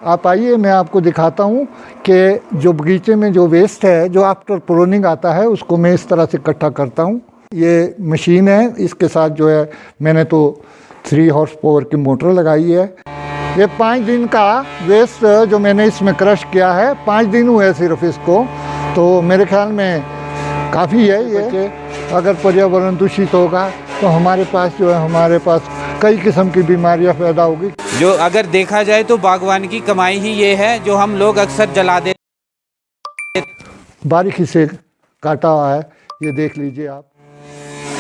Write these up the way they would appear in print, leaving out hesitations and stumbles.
आप आइए, मैं आपको दिखाता हूँ कि जो बगीचे में जो वेस्ट है, जो आफ्टर प्रूनिंग आता है, उसको मैं इस तरह से इकट्ठा करता हूँ। ये मशीन है, इसके साथ जो है मैंने तो 3 हॉर्स पावर की मोटर लगाई है। ये 5 दिन का वेस्ट जो मैंने इसमें क्रश किया है, 5 दिन हुए सिर्फ इसको, तो मेरे ख्याल में काफ़ी है ये। अगर पर्यावरण दूषित होगा तो हमारे पास कई किस्म की बीमारियां पैदा होगी। जो अगर देखा जाए तो बागवान की कमाई ही ये है जो हम लोग अक्सर जला देते। बारीकी से काटा हुआ है, ये देख लीजिए आप।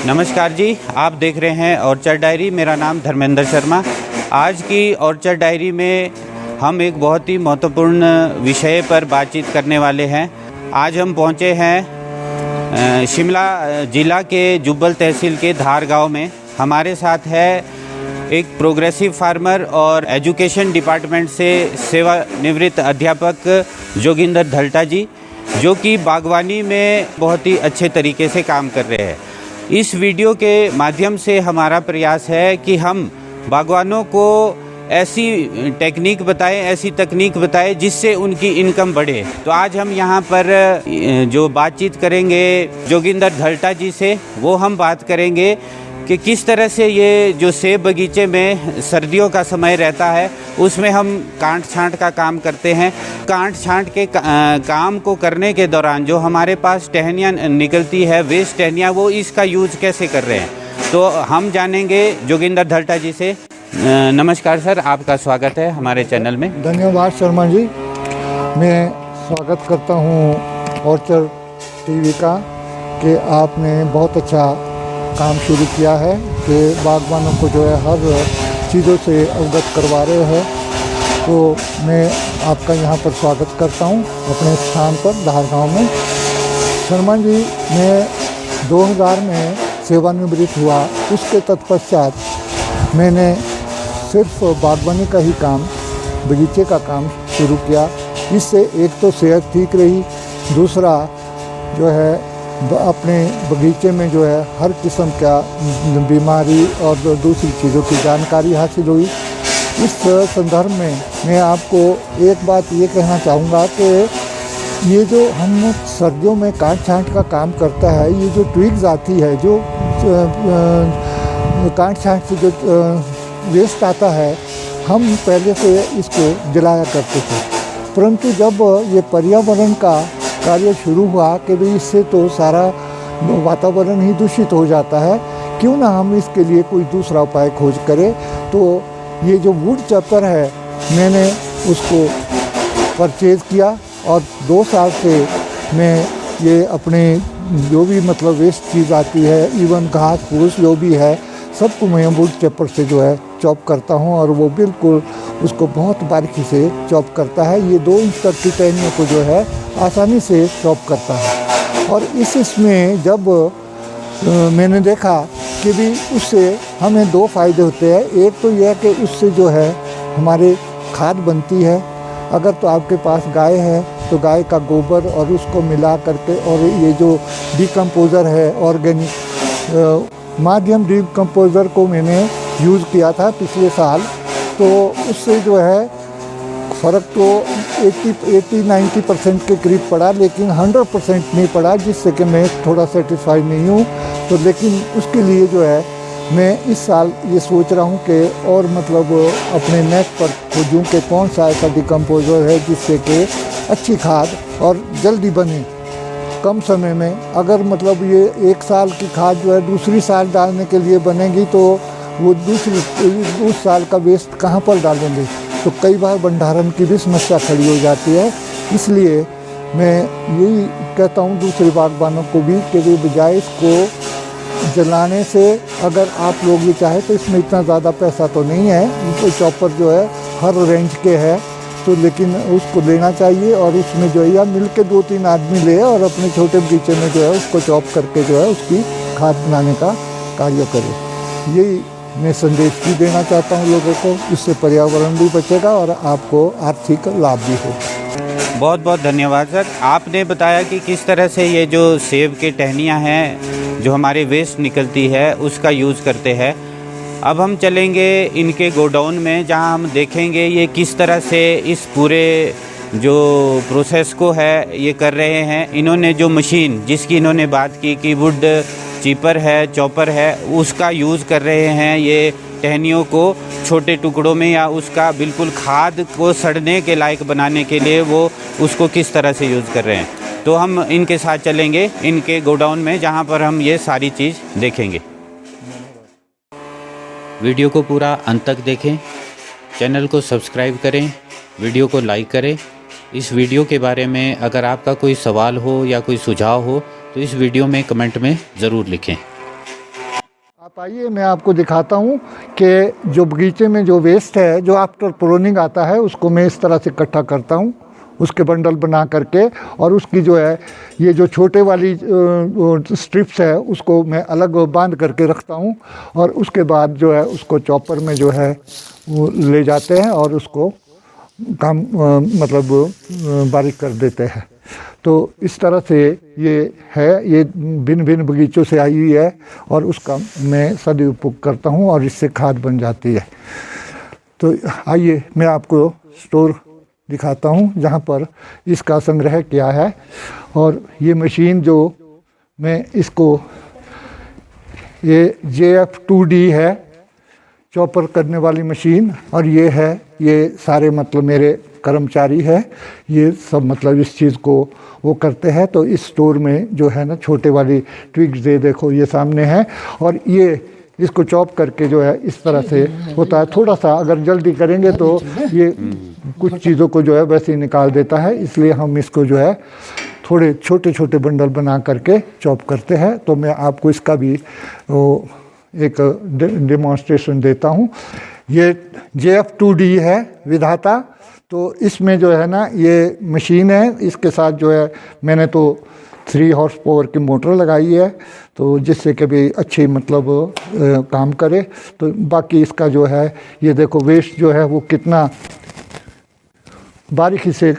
नमस्कार जी, आप देख रहे हैं ऑर्चर्ड डायरी। मेरा नाम धर्मेंद्र शर्मा। आज की ऑर्चर्ड डायरी में हम एक बहुत ही महत्वपूर्ण विषय पर बातचीत करने वाले हैं। आज हम पहुंचे हैं शिमला जिला के जुब्बल तहसील के धार गांव में। हमारे साथ है एक प्रोग्रेसिव फार्मर और एजुकेशन डिपार्टमेंट से सेवानिवृत्त अध्यापक जोगिंदर धल्टा जी, जो कि बागवानी में बहुत ही अच्छे तरीके से काम कर रहे हैं। इस वीडियो के माध्यम से हमारा प्रयास है कि हम बागवानों को ऐसी टेक्निक बताएं, ऐसी तकनीक बताएं जिससे उनकी इनकम बढ़े। तो आज हम यहाँ पर जो बातचीत करेंगे जोगिंदर धल्टा जी से, वो हम बात करेंगे कि किस तरह से ये जो सेब बगीचे में सर्दियों का समय रहता है उसमें हम काट छांट का काम करते हैं। काट छांट के काम को करने के दौरान जो हमारे पास टहनियाँ निकलती है, वेस्ट टहनियाँ, वो इसका यूज कैसे कर रहे हैं, तो हम जानेंगे जोगिंदर धल्टा जी से। नमस्कार सर, आपका स्वागत है हमारे चैनल में। धन्यवाद शर्मा जी। मैं स्वागत करता हूँ ऑर्चर्ड टीवी का कि आपने बहुत अच्छा काम शुरू किया है कि बागवानों को जो है हर चीज़ों से अवगत करवा रहे हैं। तो मैं आपका यहाँ पर स्वागत करता हूँ अपने स्थान पर धार गाँव में। शर्मा जी, मैं 2000 में सेवानिवृत्त हुआ। उसके तत्पश्चात मैंने सिर्फ बागवानी का ही काम, बगीचे का काम शुरू किया। इससे एक तो सेहत ठीक रही, दूसरा जो है अपने बगीचे में जो है हर किस्म का बीमारी और दूसरी चीज़ों की जानकारी हासिल हुई। इस संदर्भ में मैं आपको एक बात ये कहना चाहूँगा कि ये जो हम सर्दियों में काट छांट का काम करता है, ये जो ट्विग्स आती है, जो काट छांट से जो वेस्ट आता है, हम पहले से इसको जलाया करते थे। परंतु जब ये पर्यावरण का कार्य शुरू हुआ कि भाई इससे तो सारा वातावरण ही दूषित हो जाता है, क्यों ना हम इसके लिए कोई दूसरा उपाय खोज करें। तो ये जो वुड चॉपर है, मैंने उसको परचेज़ किया और 2 साल से मैं ये अपने जो भी मतलब वेस्ट चीज़ आती है, इवन घास फूस जो भी है, सबको मैं वुड चॉपर से जो है चॉप करता हूँ और वो बिल्कुल उसको बहुत बारीकी से चॉप करता है। ये 2 इंच तक की टहनियों को जो है आसानी से चॉप करता है। और इसमें जब मैंने देखा कि भी उससे हमें 2 फ़ायदे होते हैं। एक तो यह है कि उससे जो है हमारे खाद बनती है। अगर तो आपके पास गाय है तो गाय का गोबर और उसको मिला करके, और ये जो डिकम्पोज़र है ऑर्गेनिक माध्यम डिकम्पोज़र को मैंने यूज़ किया था पिछले साल, तो उससे जो है फ़र्क तो 80-90% के करीब पड़ा, लेकिन 100% नहीं पड़ा, जिससे कि मैं थोड़ा सेटिस्फाइड नहीं हूँ। तो लेकिन उसके लिए जो है मैं इस साल ये सोच रहा हूँ कि और मतलब अपने नेट पर खोजूँ कि कौन सा ऐसा डिकम्पोज़र है जिससे कि अच्छी खाद और जल्दी बने कम समय में। अगर मतलब ये 1 साल की खाद जो है दूसरी साल डालने के लिए बनेगी, तो वो उस साल का वेस्ट कहाँ पर डालेंगे, तो कई बार भंडारण की भी समस्या खड़ी हो जाती है। इसलिए मैं यही कहता हूँ दूसरे बागबानों को भी कि वे बजाय इसको जलाने से, अगर आप लोग ये चाहे तो इसमें इतना ज़्यादा पैसा तो नहीं है, तो चॉपर जो है हर रेंज के है, तो लेकिन उसको लेना चाहिए और उसमें जो है या मिल के 2-3 आदमी ले और अपने छोटे बगीचे में जो है उसको चॉप करके जो है उसकी खाद बनाने का कार्य करें। यही मैं संदेश भी देना चाहता हूँ लोगों को। इससे पर्यावरण भी बचेगा और आपको आर्थिक लाभ भी होगा। बहुत बहुत धन्यवाद सर। आपने बताया कि किस तरह से ये जो सेब के टहनियाँ हैं जो हमारे वेस्ट निकलती है उसका यूज़ करते हैं। अब हम चलेंगे इनके गोडाउन में, जहां हम देखेंगे ये किस तरह से इस पूरे जो प्रोसेस को है ये कर रहे हैं। इन्होंने जो मशीन जिसकी इन्होंने बात की कि वुड चीपर है, चॉपर है, उसका यूज़ कर रहे हैं। ये टहनियों को छोटे टुकड़ों में या उसका बिल्कुल खाद को सड़ने के लायक बनाने के लिए वो उसको किस तरह से यूज़ कर रहे हैं। तो हम इनके साथ चलेंगे इनके गोडाउन में, जहाँ पर हम ये सारी चीज़ देखेंगे। वीडियो को पूरा अंत तक देखें, चैनल को सब्सक्राइब करें, वीडियो को लाइक करें। इस वीडियो के बारे में अगर आपका कोई सवाल हो या कोई सुझाव हो तो इस वीडियो में कमेंट में ज़रूर लिखें। आप आइए, मैं आपको दिखाता हूँ कि जो बगीचे में जो वेस्ट है, जो आफ्टर प्रूनिंग आता है, उसको मैं इस तरह से इकट्ठा करता हूँ, उसके बंडल बना करके, और उसकी जो है ये जो छोटे वाली स्ट्रिप्स है उसको मैं अलग बांध करके रखता हूँ, और उसके बाद जो है उसको चॉपर में जो है वो ले जाते हैं और उसको काम मतलब बारीक कर देते हैं। तो इस तरह से ये है, ये भिन्न भिन्न बगीचों से आई हुई है और उसका मैं सदुपयोग करता हूँ और इससे खाद बन जाती है। तो आइए मैं आपको स्टोर दिखाता हूँ जहाँ पर इसका संग्रह किया है। और ये मशीन जो मैं इसको, ये JF2D है, चॉपर करने वाली मशीन, और ये है, ये सारे मतलब मेरे कर्मचारी है, ये सब मतलब इस चीज़ को वो करते हैं। तो इस स्टोर में जो है ना छोटे वाली ट्विग्स दे, देखो ये सामने है, और ये इसको चॉप करके जो है इस तरह से होता है। थोड़ा सा अगर जल्दी करेंगे तो ये कुछ चीज़ों को जो है वैसे ही निकाल देता है, इसलिए हम इसको जो है थोड़े छोटे छोटे बंडल बना करके चॉप करते हैं। तो मैं आपको इसका भी वो एक डेमोन्स्ट्रेशन देता हूँ। ये JF2D है विधाता। तो इसमें जो है ना ये मशीन है, इसके साथ जो है मैंने तो 3 हॉर्स पावर की मोटर लगाई है, तो जिससे कि भी अच्छी मतलब काम करे। तो बाकी इसका जो है ये देखो वेस्ट जो है वो कितना बारीकी से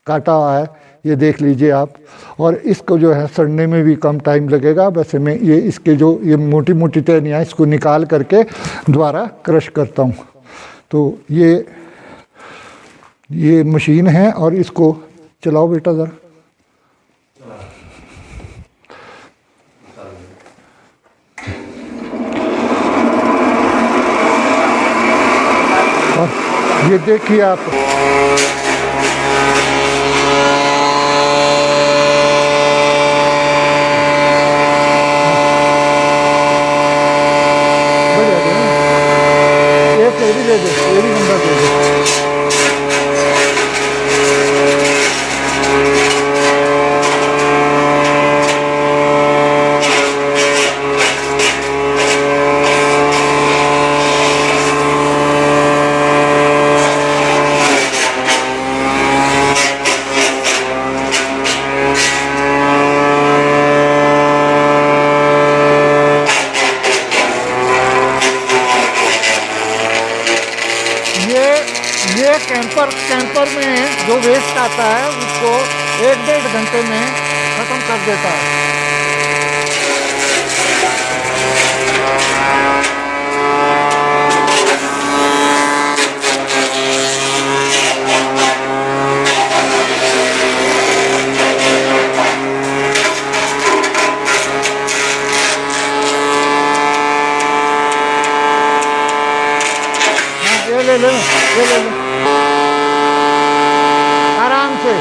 काटा हुआ है, ये देख लीजिए आप। और इसको जो है सड़ने में भी कम टाइम लगेगा। वैसे मैं ये इसके जो ये मोटी मोटी टहनियाँ इसको निकाल करके दोबारा क्रश करता हूँ। तो ये मशीन है और इसको चलाओ बेटा ज़रा। और ये देखिए आप, ये भी बंदा दे दे। ये कैंपर में जो वेस्ट आता है उसको 1-1.5 घंटे में ख़त्म कर देता है। ले ले आराम से।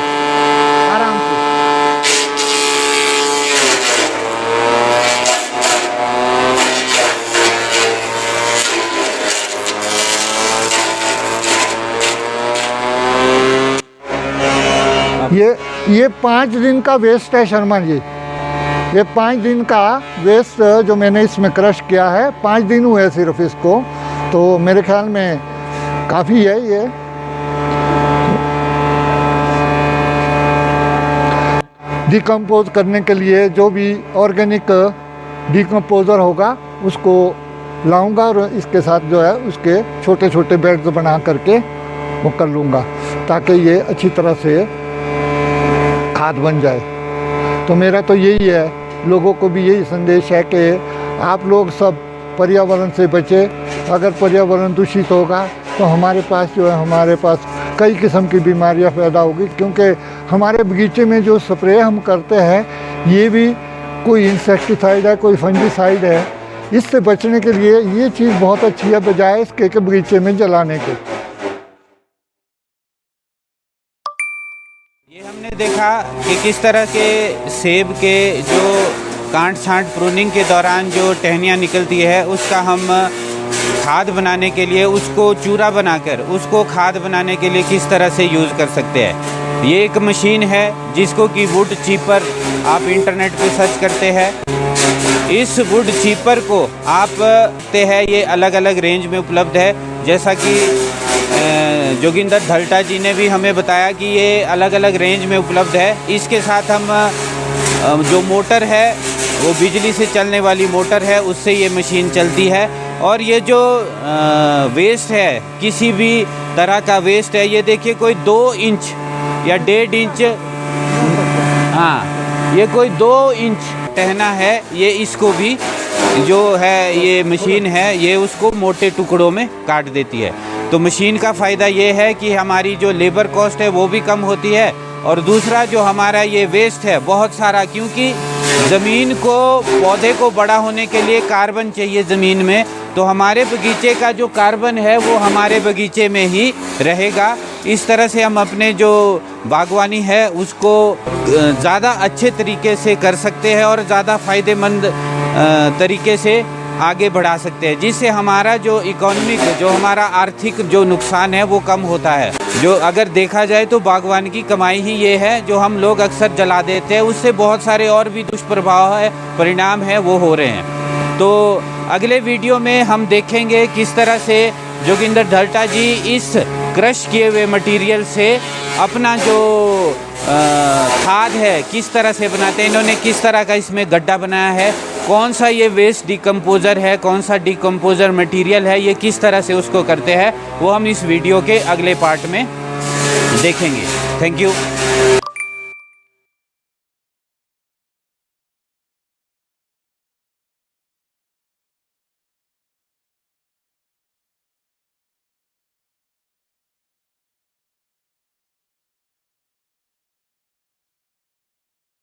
ये 5 दिन का वेस्ट है शर्मा जी। ये 5 दिन का वेस्ट जो मैंने इसमें क्रश किया है, 5 दिन हुए सिर्फ इसको। तो मेरे ख्याल में काफ़ी है ये। डिकम्पोज करने के लिए जो भी ऑर्गेनिक डिकम्पोज़र होगा उसको लाऊंगा और इसके साथ जो है उसके छोटे छोटे बेड्स बना करके वो कर लूँगा, ताकि ये अच्छी तरह से खाद बन जाए। तो मेरा तो यही है, लोगों को भी यही संदेश है कि आप लोग सब पर्यावरण से बचे, अगर पर्यावरण दूषित होगा तो हमारे पास जो है हमारे पास कई किस्म की बीमारियां पैदा होगी, क्योंकि हमारे बगीचे में जो स्प्रे हम करते हैं ये भी कोई इंसेक्टिसाइड है, कोई फंजीसाइड है। इससे बचने के लिए ये चीज़ बहुत अच्छी है बजाय इसके के बगीचे में जलाने के। ये हमने देखा कि किस तरह के सेब के जो कांट छांट प्रूनिंग के दौरान जो टहनियाँ निकलती है उसका हम खाद बनाने के लिए उसको चूरा बनाकर उसको खाद बनाने के लिए किस तरह से यूज़ कर सकते हैं। ये एक मशीन है जिसको कि वुड चीपर आप इंटरनेट पे सर्च करते हैं। इस वुड चीपर को आप ते हैं ये अलग अलग रेंज में उपलब्ध है, जैसा कि जोगिंदर धल्टा जी ने भी हमें बताया कि ये अलग अलग रेंज में उपलब्ध है। इसके साथ हम जो मोटर है वो बिजली से चलने वाली मोटर है, उससे ये मशीन चलती है। और ये जो वेस्ट है, किसी भी तरह का वेस्ट है, ये देखिए कोई 2 इंच या 1.5 इंच, हाँ ये कोई 2 इंच टहना है, ये इसको भी जो है ये मशीन है ये उसको मोटे टुकड़ों में काट देती है। तो मशीन का फ़ायदा ये है कि हमारी जो लेबर कॉस्ट है वो भी कम होती है, और दूसरा जो हमारा ये वेस्ट है बहुत सारा, क्योंकि ज़मीन को पौधे को बड़ा होने के लिए कार्बन चाहिए ज़मीन में, तो हमारे बगीचे का जो कार्बन है वो हमारे बगीचे में ही रहेगा। इस तरह से हम अपने जो बागवानी है उसको ज़्यादा अच्छे तरीके से कर सकते हैं और ज़्यादा फ़ायदेमंद तरीके से आगे बढ़ा सकते हैं, जिससे हमारा जो इकोनॉमिक जो हमारा आर्थिक जो नुकसान है वो कम होता है। जो अगर देखा जाए तो बागवानी की कमाई ही ये है, जो हम लोग अक्सर जला देते हैं उससे बहुत सारे और भी दुष्प्रभाव है, परिणाम है वो हो रहे हैं। तो अगले वीडियो में हम देखेंगे किस तरह से जोगिंदर धल्टा जी इस क्रश किए हुए मटेरियल से अपना जो खाद है किस तरह से बनाते हैं, इन्होंने किस तरह का इसमें गड्ढा बनाया है, कौन सा ये वेस्ट डिकम्पोज़र है, कौन सा डिकम्पोज़र मटेरियल है, ये किस तरह से उसको करते हैं, वो हम इस वीडियो के अगले पार्ट में देखेंगे। Thank you.